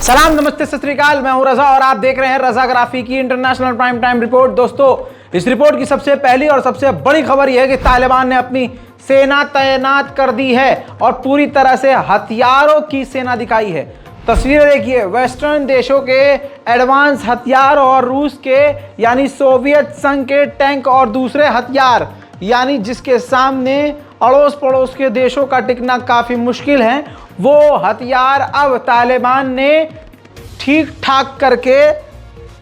सलाम, नमस्ते, सत श्री अकाल। मैं हूं रजा और आप देख रहे हैं रजाग्राफी की इंटरनेशनल प्राइम टाइम रिपोर्ट। दोस्तों, इस रिपोर्ट की सबसे पहली और सबसे बड़ी खबर यह है कि तालिबान ने अपनी सेना तैनात कर दी है और पूरी तरह से हथियारों की सेना दिखाई है। तस्वीरें देखिए, वेस्टर्न देशों के एडवांस हथियार और रूस के यानी सोवियत संघ के टैंक और दूसरे हथियार यानी जिसके सामने अड़ोस पड़ोस के देशों का टिकना काफ़ी मुश्किल है, वो हथियार अब तालिबान ने ठीक ठाक करके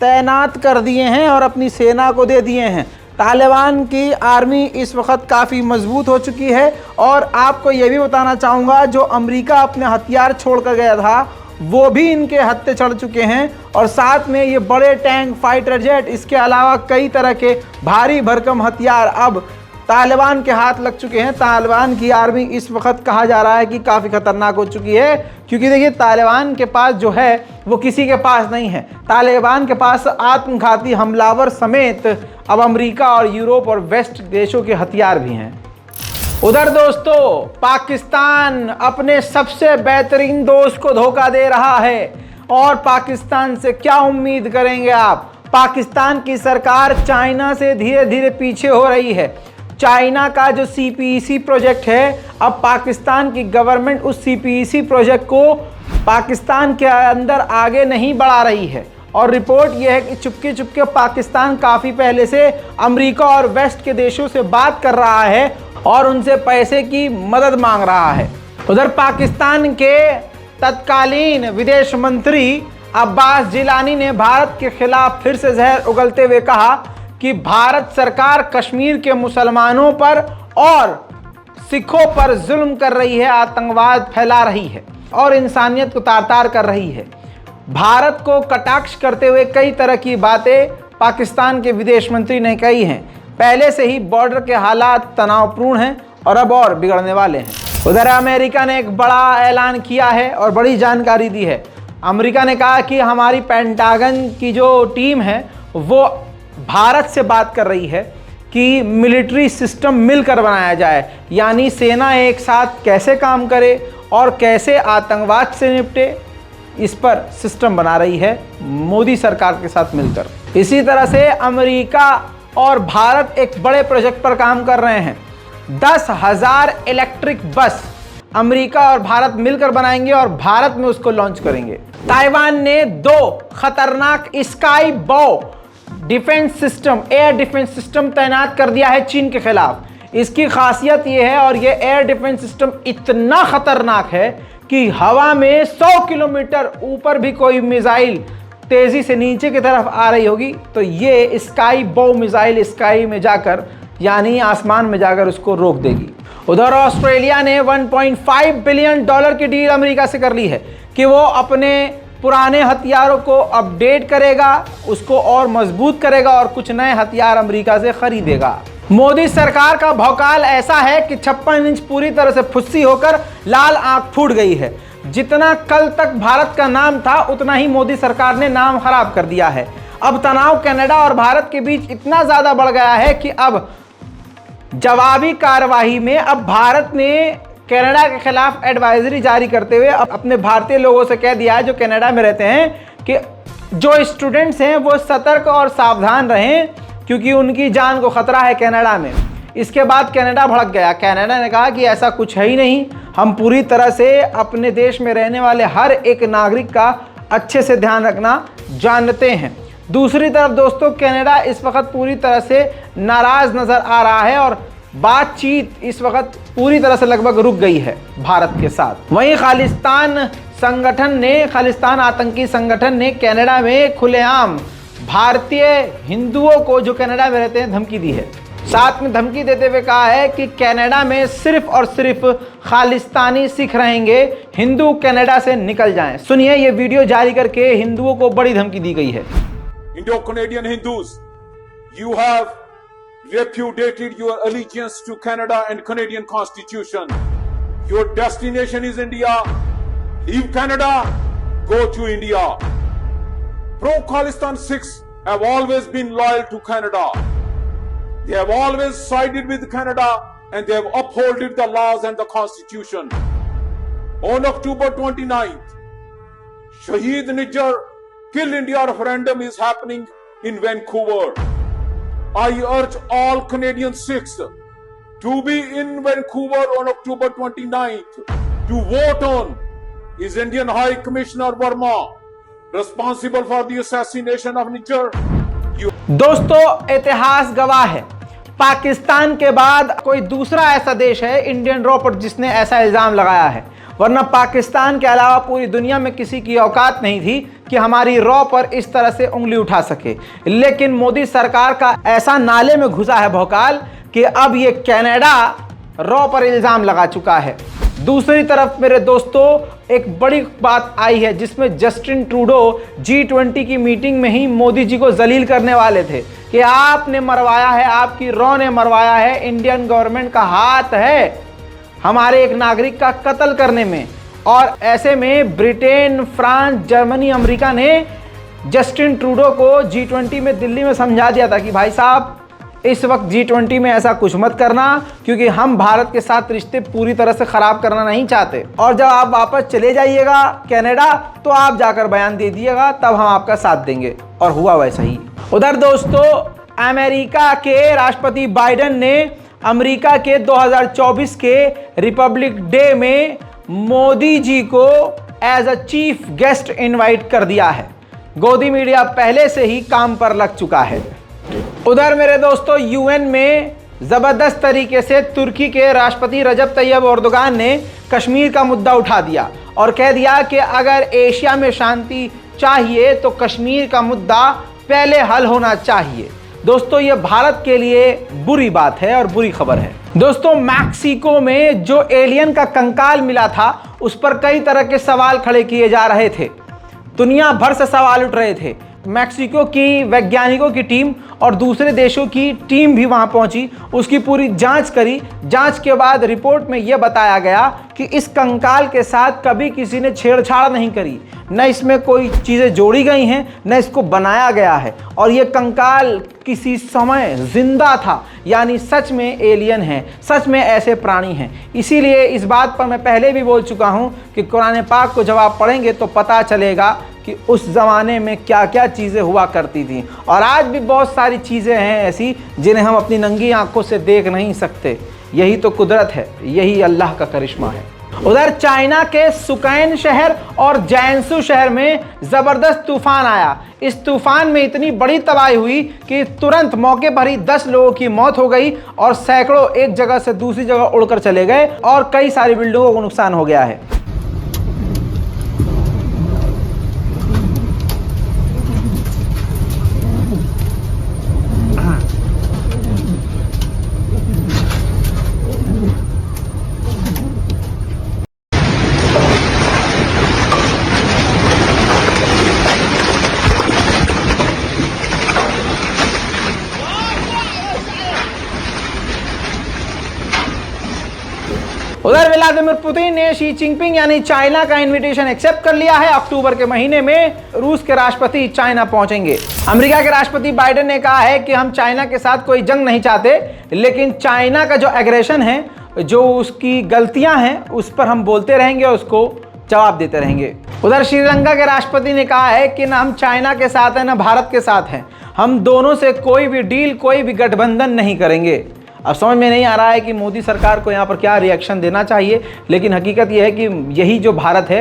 तैनात कर दिए हैं और अपनी सेना को दे दिए हैं। तालिबान की आर्मी इस वक्त काफ़ी मजबूत हो चुकी है और आपको ये भी बताना चाहूँगा, जो अमेरिका अपने हथियार छोड़ कर गया था वो भी इनके हत्थे चढ़ चुके हैं और साथ में ये बड़े टैंक, फाइटर जेट, इसके अलावा कई तरह के भारी भरकम हथियार अब तालिबान के हाथ लग चुके हैं। तालिबान की आर्मी इस वक्त कहा जा रहा है कि काफ़ी खतरनाक हो चुकी है, क्योंकि देखिए तालिबान के पास जो है वो किसी के पास नहीं है। तालिबान के पास आत्मघाती हमलावर समेत अब अमेरिका और यूरोप और वेस्ट देशों के हथियार भी हैं। उधर दोस्तों, पाकिस्तान अपने सबसे बेहतरीन दोस्त को धोखा दे रहा है और पाकिस्तान से क्या उम्मीद करेंगे आप। पाकिस्तान की सरकार चाइना से धीरे धीरे पीछे हो रही है। चाइना का जो CPEC प्रोजेक्ट है, अब पाकिस्तान की गवर्नमेंट उस CPEC प्रोजेक्ट को पाकिस्तान के अंदर आगे नहीं बढ़ा रही है और रिपोर्ट यह है कि चुपके चुपके पाकिस्तान काफ़ी पहले से अमेरिका और वेस्ट के देशों से बात कर रहा है और उनसे पैसे की मदद मांग रहा है। उधर पाकिस्तान के तत्कालीन विदेश मंत्री अब्बास जिलानी ने भारत के खिलाफ फिर से जहर उगलते हुए कहा कि भारत सरकार कश्मीर के मुसलमानों पर और सिखों पर जुल्म कर रही है, आतंकवाद फैला रही है और इंसानियत को तार तार कर रही है। भारत को कटाक्ष करते हुए कई तरह की बातें पाकिस्तान के विदेश मंत्री ने कही हैं। पहले से ही बॉर्डर के हालात तनावपूर्ण हैं और अब और बिगड़ने वाले हैं। उधर अमेरिका ने एक बड़ा ऐलान किया है और बड़ी जानकारी दी है। अमेरिका ने कहा कि हमारी पेंटागन की जो टीम है वो भारत से बात कर रही है कि मिलिट्री सिस्टम मिलकर बनाया जाए, यानी सेना एक साथ कैसे काम करे और कैसे आतंकवाद से निपटे, इस पर सिस्टम बना रही है मोदी सरकार के साथ मिलकर। इसी तरह से अमेरिका और भारत एक बड़े प्रोजेक्ट पर काम कर रहे हैं। 10,000 इलेक्ट्रिक बस अमेरिका और भारत मिलकर बनाएंगे और भारत में उसको लॉन्च करेंगे। ताइवान ने 2 खतरनाक स्काई बो defence system, air defence system तैनात कर दिया है चीन के खिलाफ। इसकी खासियत यह है और यह एयर डिफेंस सिस्टम इतना खतरनाक है कि हवा में 100 किलोमीटर ऊपर भी कोई मिसाइल तेजी से नीचे की तरफ आ रही होगी तो ये स्काई बो मिसाइल स्काई में जाकर यानी आसमान में जाकर उसको रोक देगी। उधर ऑस्ट्रेलिया ने $1.5 बिलियन की डील अमेरिका से कर ली है कि वो अपने पुराने हथियारों को अपडेट करेगा, उसको और मजबूत करेगा और कुछ नए हथियार अमेरिका से खरीदेगा। मोदी सरकार का भौकाल ऐसा है कि 56 इंच पूरी तरह से फुस्सी होकर लाल आंख फूट गई है। जितना कल तक भारत का नाम था उतना ही मोदी सरकार ने नाम खराब कर दिया है। अब तनाव कनाडा और भारत के बीच इतना ज्यादा बढ़ गया है कि अब जवाबी कार्यवाही में अब भारत ने कनाडा के खिलाफ एडवाइजरी जारी करते हुए अपने भारतीय लोगों से कह दिया है जो कनाडा में रहते हैं कि जो स्टूडेंट्स हैं वो सतर्क और सावधान रहें, क्योंकि उनकी जान को खतरा है कनाडा में। इसके बाद कनाडा भड़क गया। कनाडा ने कहा कि ऐसा कुछ है ही नहीं, हम पूरी तरह से अपने देश में रहने वाले हर एक नागरिक का अच्छे से ध्यान रखना जानते हैं। दूसरी तरफ दोस्तों, कनाडा इस वक्त पूरी तरह से नाराज नजर आ रहा है और बातचीत इस वक्त पूरी तरह से लगभग रुक गई है भारत के साथ। वहीं खालिस्तान आतंकी संगठन ने कनाडा में खुलेआम भारतीय हिंदुओं को जो कनाडा में रहते हैं धमकी दी है। साथ में धमकी देते हुए कहा है कि कनाडा में सिर्फ और सिर्फ खालिस्तानी सिख रहेंगे, हिंदू कनाडा से निकल जाएं। सुनिए, ये वीडियो जारी करके हिंदुओं को बड़ी धमकी दी गई है। Indo Canadian Hindus, you have repudiated your allegiance to Canada and Canadian Constitution. Your destination is India. Leave Canada, go to India. Pro-Khalistan Sikhs have always been loyal to Canada. They have always sided with Canada and they have upheld the laws and the Constitution. On October 29th, Shaheed Nijar Kill India referendum is happening in Vancouver. I urge all Canadian Sikhs to be in Vancouver on October 29th to vote on is Indian High Commissioner Verma responsible for the assassination of Nijar. दोस्तों, इतिहास गवाह है, पाकिस्तान के बाद कोई दूसरा ऐसा देश है इंडियन रॉ पर जिसने ऐसा इल्जाम लगाया है, वरना पाकिस्तान के अलावा पूरी दुनिया में किसी की औकात नहीं थी कि हमारी रॉ पर इस तरह से उंगली उठा सके। लेकिन मोदी सरकार का ऐसा नाले में घुसा है भौकाल कि अब ये कनाडा रॉ पर इल्जाम लगा चुका है। दूसरी तरफ मेरे दोस्तों, एक बड़ी बात आई है जिसमें जस्टिन ट्रूडो G20 की मीटिंग में ही मोदी जी को जलील करने वाले थे कि आपने मरवाया है, आपकी रॉ ने मरवाया है, इंडियन गवर्नमेंट का हाथ है हमारे एक नागरिक का कत्ल करने में। और ऐसे में ब्रिटेन, फ्रांस, जर्मनी, अमेरिका ने जस्टिन ट्रूडो को G20 में दिल्ली में समझा दिया था कि भाई साहब इस वक्त G20 में ऐसा कुछ मत करना, क्योंकि हम भारत के साथ रिश्ते पूरी तरह से ख़राब करना नहीं चाहते, और जब आप वापस चले जाइएगा कनाडा तो आप जाकर बयान दे दिएगा, तब हम आपका साथ देंगे। और हुआ वैसा ही। उधर दोस्तों, अमेरिका के राष्ट्रपति बाइडेन ने अमेरिका के 2024 के रिपब्लिक डे में मोदी जी को as a chief guest invite कर दिया है। गोदी मीडिया पहले से ही काम पर लग चुका है। उधर मेरे दोस्तों, यूएन में ज़बरदस्त तरीके से तुर्की के राष्ट्रपति रजब तैयब एर्दोगान ने कश्मीर का मुद्दा उठा दिया और कह दिया कि अगर एशिया में शांति चाहिए तो कश्मीर का मुद्दा पहले हल होना चाहिए। दोस्तों, ये भारत के लिए बुरी बात है और बुरी खबर है। दोस्तों, मैक्सिको में जो एलियन का कंकाल मिला था उस पर कई तरह के सवाल खड़े किए जा रहे थे, दुनिया भर से सवाल उठ रहे थे। मैक्सिको की वैज्ञानिकों की टीम और दूसरे देशों की टीम भी वहां पहुंची, उसकी पूरी जांच करी। जांच के बाद रिपोर्ट में यह बताया गया कि इस कंकाल के साथ कभी किसी ने छेड़छाड़ नहीं करी, न इसमें कोई चीज़ें जोड़ी गई हैं, न इसको बनाया गया है, और ये कंकाल किसी समय जिंदा था, यानी सच में एलियन है, सच में ऐसे प्राणी हैं। इसीलिए इस बात पर मैं पहले भी बोल चुका हूँ कि कुरान पाक को जब आप पढ़ेंगे तो पता चलेगा कि उस ज़माने में क्या क्या चीज़ें हुआ करती थी, और आज भी बहुत सारी चीज़ें हैं ऐसी जिन्हें हम अपनी नंगी आंखों से देख नहीं सकते। यही तो कुदरत है, यही अल्लाह का करिश्मा है। उधर चाइना के सुकैन शहर और जैनसू शहर में ज़बरदस्त तूफान आया। इस तूफान में इतनी बड़ी तबाही हुई कि तुरंत मौके पर ही 10 लोगों की मौत हो गई और सैकड़ों एक जगह से दूसरी जगह उड़कर चले गए और कई सारी बिल्डिंगों को नुकसान हो गया है। उधर व्लादिमीर पुतिन ने शी जिनपिंग यानी चाइना का इनविटेशन एक्सेप्ट कर लिया है। अक्टूबर के महीने में रूस के राष्ट्रपति चाइना पहुंचेंगे। अमेरिका के राष्ट्रपति बाइडेन ने कहा है कि हम चाइना के साथ कोई जंग नहीं चाहते, लेकिन चाइना का जो एग्रेशन है, जो उसकी गलतियां हैं, उस पर हम बोलते रहेंगे और उसको जवाब देते रहेंगे। उधर श्रीलंका के राष्ट्रपति ने कहा है कि ना हम चाइना के साथ हैं ना भारत के साथ हैं, हम दोनों से कोई भी डील, कोई भी गठबंधन नहीं करेंगे। अब समझ में नहीं आ रहा है कि मोदी सरकार को यहाँ पर क्या रिएक्शन देना चाहिए, लेकिन हकीकत यह है कि यही जो भारत है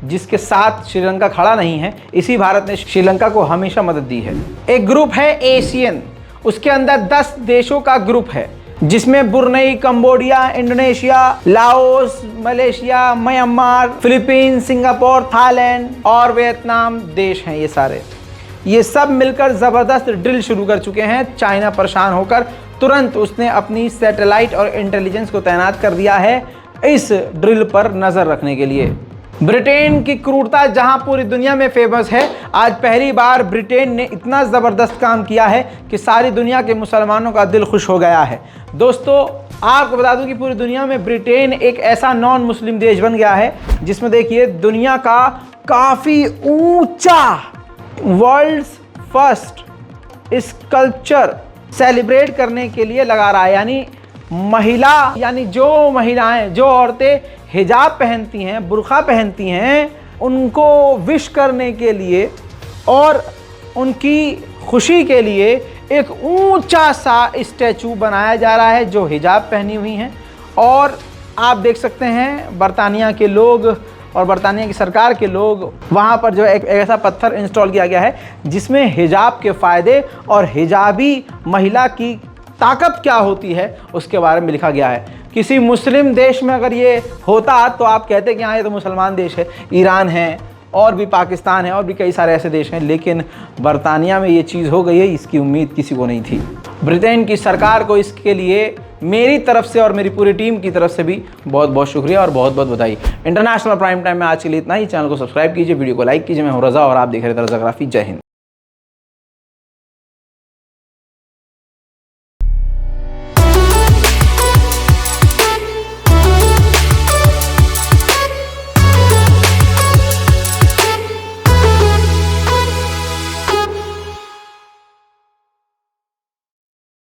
जिसके साथ श्रीलंका खड़ा नहीं है, इसी भारत ने श्रीलंका को हमेशा मदद दी है। एक ग्रुप है एशियन, उसके अंदर 10 देशों का ग्रुप है जिसमें Brunei, Cambodia, Indonesia, Laos, Malaysia, Myanmar, Philippines, Singapore, Thailand और वियतनाम देश हैं। ये सब मिलकर ज़बरदस्त ड्रिल शुरू कर चुके हैं। चाइना परेशान होकर तुरंत उसने अपनी सैटेलाइट और इंटेलिजेंस को तैनात कर दिया है इस ड्रिल पर नज़र रखने के लिए। ब्रिटेन की क्रूरता जहां पूरी दुनिया में फेमस है, आज पहली बार ब्रिटेन ने इतना ज़बरदस्त काम किया है कि सारी दुनिया के मुसलमानों का दिल खुश हो गया है। दोस्तों, आपको बता दूं कि पूरी दुनिया में ब्रिटेन एक ऐसा नॉन मुस्लिम देश बन गया है जिसमें देखिए दुनिया का काफ़ी ऊंचा वर्ल्ड्स फर्स्ट स्कल्पचर सेलिब्रेट करने के लिए लगा रहा है। यानी जो महिलाएं, जो औरतें हिजाब पहनती हैं, बुर्का पहनती हैं, उनको विश करने के लिए और उनकी खुशी के लिए एक ऊंचा सा स्टैचू बनाया जा रहा है जो हिजाब पहनी हुई हैं। और आप देख सकते हैं बरतानिया के लोग और बरतानिया की सरकार के लोग वहाँ पर जो एक ऐसा पत्थर इंस्टॉल किया गया है जिसमें हिजाब के फ़ायदे और हिजाबी महिला की ताकत क्या होती है उसके बारे में लिखा गया है। किसी मुस्लिम देश में अगर ये होता तो आप कहते कि हाँ ये तो मुसलमान देश है, ईरान है और भी पाकिस्तान है और भी कई सारे ऐसे देश हैं, लेकिन बरतानिया में ये चीज़ हो गई है, इसकी उम्मीद किसी को नहीं थी। ब्रिटेन की सरकार को इसके लिए मेरी तरफ से और मेरी पूरी टीम की तरफ से भी बहुत बहुत शुक्रिया और बहुत बहुत बधाई। इंटरनेशनल प्राइम टाइम में आज के लिए इतना ही। चैनल को सब्सक्राइब कीजिए, वीडियो को लाइक कीजिए। मैं हूं रज़ा और आप देख रहे थे रज़ाग्राफी। जय हिंद।